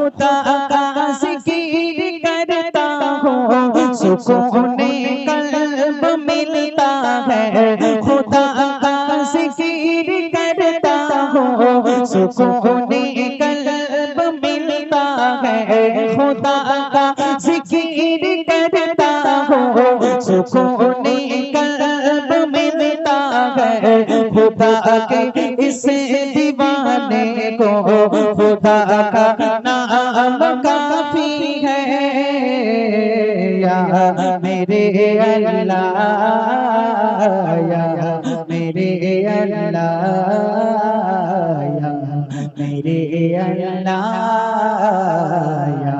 खुदा का जिक्र करता हूँ सुकून कल्ब मिलता है, खुदा का जिक्र करता हूँ सुकून कल्ब मिलता है, खुदा का जिक्र करता हूँ सुकून कल्ब मिलता है, खुदा के इस दीवाने को खुदा का नाम काफी है। या मेरे अल्लाह, या मेरे अल्लाह, या मेरे अल्लाह, या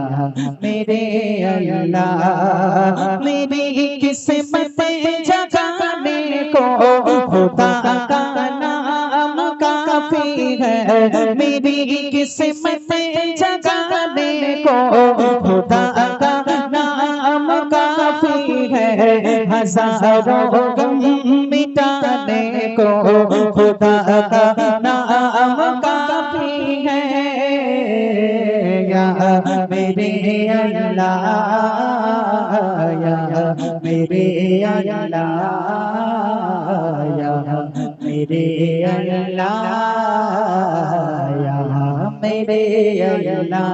मेरे अल्लाह, मेरी किस्मत जगाने को खुदा का नाम काफी है, मेरी किस्मत जगाने को खुदा का नाम काफी है, हजारों गम मिटाने को खुदा का नाम काफी है। या मेरे अल्लाह, या मेरे अल्लाह, या मेरे अल्लाह, या मेरे अल्लाह,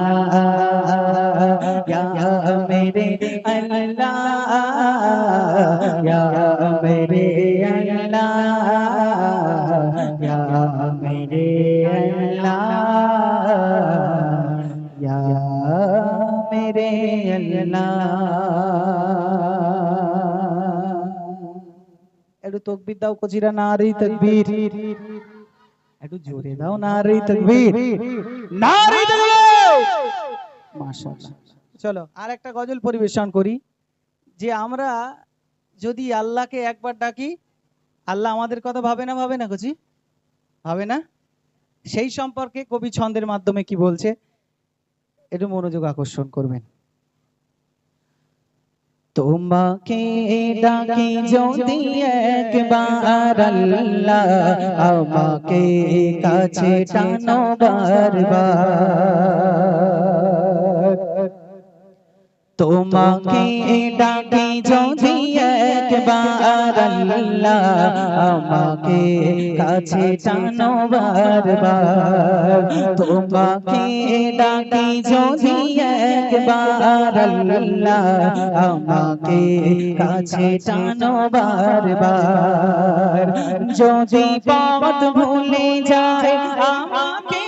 या मेरे अल्लाह, या मेरे अल्लाह, या मेरे अल्लाह, या मेरे अल्लाह। একটু তাকবীর দাও কজিরা, নারে তাকবীর। একটু জোরে দাও, নারে তাকবীর, নারে তাকবীর। মাশাআল্লাহ। চলো আর একটা গজল পরিবেশন করি, যে আমরা যদি আল্লাহকে একবার ডাকি আল্লাহ আমাদের কথা ভাবে না, ভাবে না কজি, ভাবে না? সেই সম্পর্কে কবি ছন্দের মাধ্যমে কি বলছে একটু মনোযোগ আকর্ষণ করবেন। তোমাকে ডাকি যদি একবার আল্লাহ আমাকে কাছে টানো বারবার, তোমাকে ডাকি যদি একবার আল্লাহ আমাকে কাছে টানো বারবার, তোমাকে ডাকি যদি একবার আল্লাহ আমাকে কাছে টানো বারবার, যদি পথ ভুলে যায় আমাকে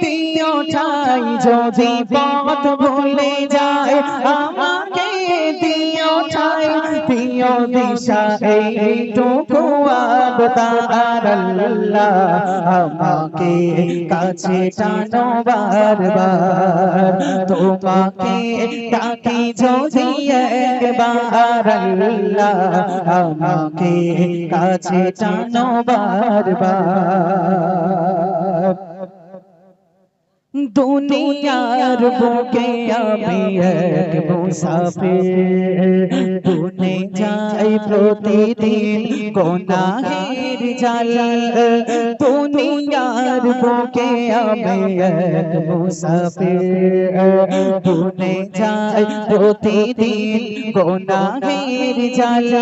দিও ঠাই, যদি পথ ভুলে যায় আমাকে দিও ঠাই, দিও দিশা এইটুকু আবদার আল্লাহ আমাকে কাছে টানো বারবার, তোমাকে ডাকি যদি একবার আল্লাহ আমাকে কাছে টানো বারবার। দুনিয়ার বুকে আমি এক মুসাফির, বুনে যাই প্রতিদিন গুনাহের জাল, দুনিয়ার বুকে আমি এক মুসাফির, বুনে যাই প্রতিদিন গুনাহের জাল,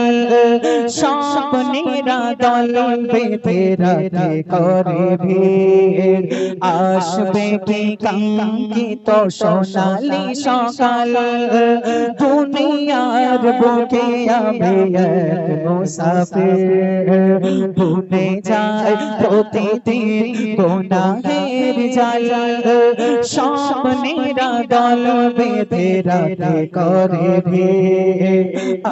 স্বপ্নেরা দল বেঁধে রাতে করে ভিড়, আসবে কি কাঙ্ক্ষিত সোনালি সকাল, দুনিয়ার বুকে আমি এক মুসাফির, বুনে যাই প্রতিদিন গুনাহের জাল, স্বপ্নেরা দল বেঁধে রাতে করে ভিড়।